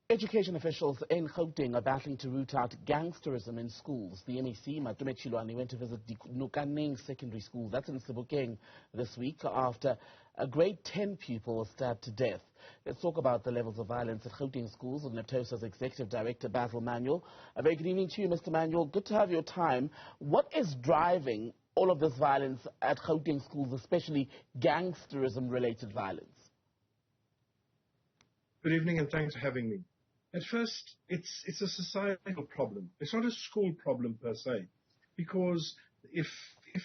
Education officials in Gauteng are battling to root out gangsterism in schools. The MEC Matome Chiloane went to visit Dinokaneng Secondary School, that's in Sebokeng, this week after a grade 10 pupil was stabbed to death. Let's talk about the levels of violence at Gauteng schools with Naptosa's Executive Director, Basil Manuel. A very good evening to you, Mr. Manuel. Good to have your time. What is driving all of this violence at Gauteng schools, especially gangsterism-related violence? Good evening and thanks for having me. At first, it's a societal problem. It's not a school problem per se, because if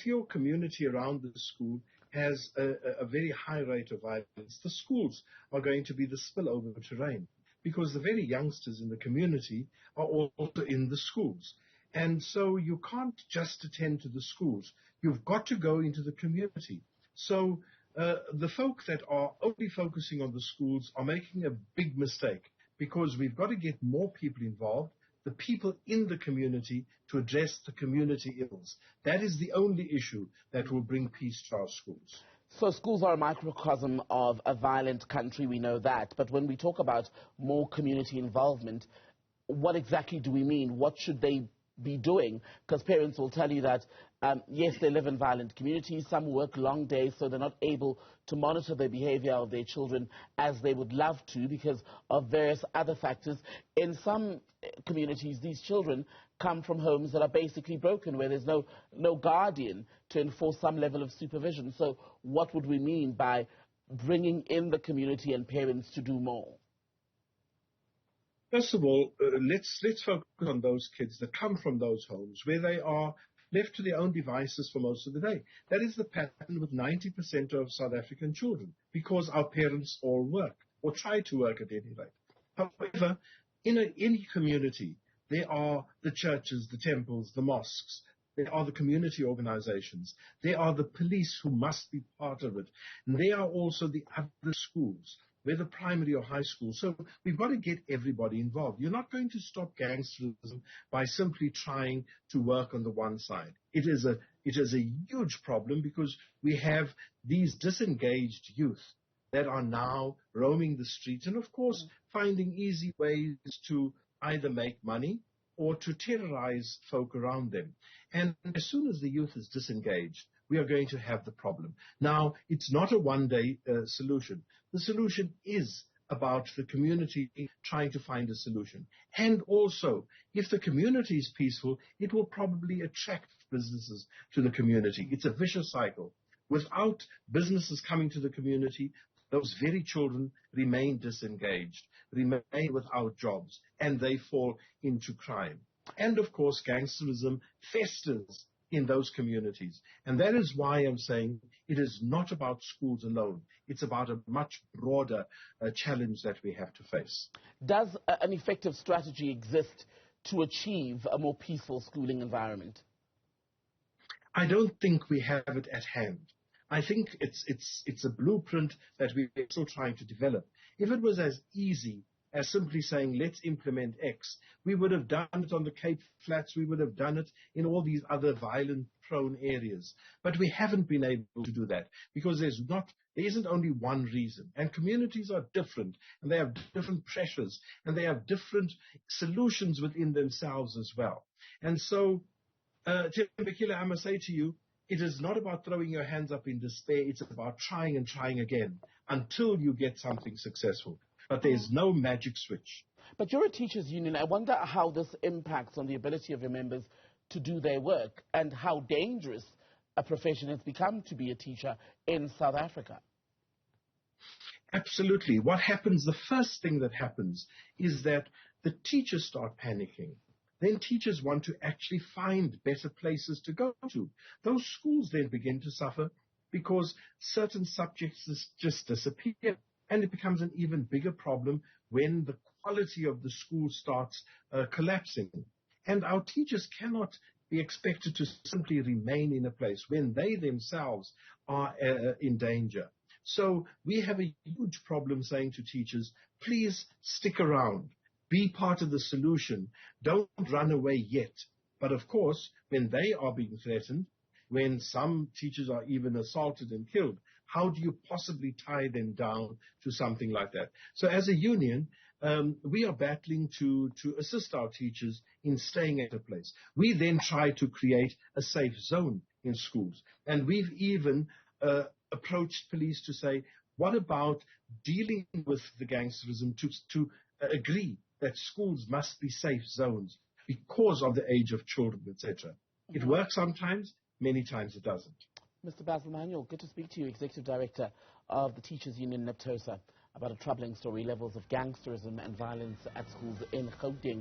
your community around the school has a very high rate of violence, the schools are going to be the spillover terrain, because the very youngsters in the community are also in the schools. And so you can't just attend to the schools. You've got to go into the community. So the folk that are only focusing on the schools are making a big mistake, because we've got to get more people involved, the people in the community, to address the community ills. That is the only issue that will bring peace to our schools. So schools are a microcosm of a violent country, we know that. But when we talk about more community involvement, what exactly do we mean? What should they be doing? Because parents will tell you that, yes, they live in violent communities. Some work long days, so they're not able to monitor the behavior of their children as they would love to because of various other factors. In some communities, these children come from homes that are basically broken, where there's no guardian to enforce some level of supervision. So what would we mean by bringing in the community and parents to do more? First of all, let's focus on those kids that come from those homes where they are left to their own devices for most of the day. That is the pattern with 90% of South African children, because our parents all work, or try to work at any rate. However, in any community, there are the churches, the temples, the mosques, there are the community organizations, there are the police who must be part of it, and there are also the other schools, whether primary or high school. So we've got to get everybody involved. You're not going to stop gangsterism by simply trying to work on the one side. It is a huge problem, because we have these disengaged youth that are now roaming the streets and, of course, finding easy ways to either make money or to terrorize folk around them. And as soon as the youth is disengaged, we are going to have the problem. Now, it's not a one-day solution. The solution is about the community trying to find a solution. And also, if the community is peaceful, it will probably attract businesses to the community. It's a vicious cycle. Without businesses coming to the community, those very children remain disengaged, remain without jobs, and they fall into crime. And of course, gangsterism festers in those communities. And that is why I'm saying it is not about schools alone. It's about a much broader challenge that we have to face. Does an effective strategy exist to achieve a more peaceful schooling environment? I don't think we have it at hand. I think it's a blueprint that we're still trying to develop. If it was as easy as simply saying, let's implement X, we would have done it on the Cape Flats, we would have done it in all these other violent-prone areas. But we haven't been able to do that, because there isn't only one reason. And communities are different, and they have different pressures, and they have different solutions within themselves as well. And so, Bekile, I must say to you, it is not about throwing your hands up in despair. It's about trying and trying again until you get something successful. But there's no magic switch. But you're a teachers' union. I wonder how this impacts on the ability of your members to do their work, and how dangerous a profession has become to be a teacher in South Africa. Absolutely. What happens, the first thing that happens, is that the teachers start panicking. Then teachers want to actually find better places to go to. Those schools then begin to suffer, because certain subjects just disappear. And it becomes an even bigger problem when the quality of the school starts collapsing. And our teachers cannot be expected to simply remain in a place when they themselves are in danger. So we have a huge problem saying to teachers, please stick around. Be part of the solution. Don't run away yet. But of course, when they are being threatened, when some teachers are even assaulted and killed, how do you possibly tie them down to something like that? So as a union, we are battling to assist our teachers in staying at a place. We then try to create a safe zone in schools. And we've even approached police to say, what about dealing with the gangsterism to agree that schools must be safe zones because of the age of children, etc. It works sometimes, many times it doesn't. Mr. Basil Manuel, good to speak to you, Executive Director of the Teachers Union Naptosa, about a troubling story, levels of gangsterism and violence at schools in Gauteng.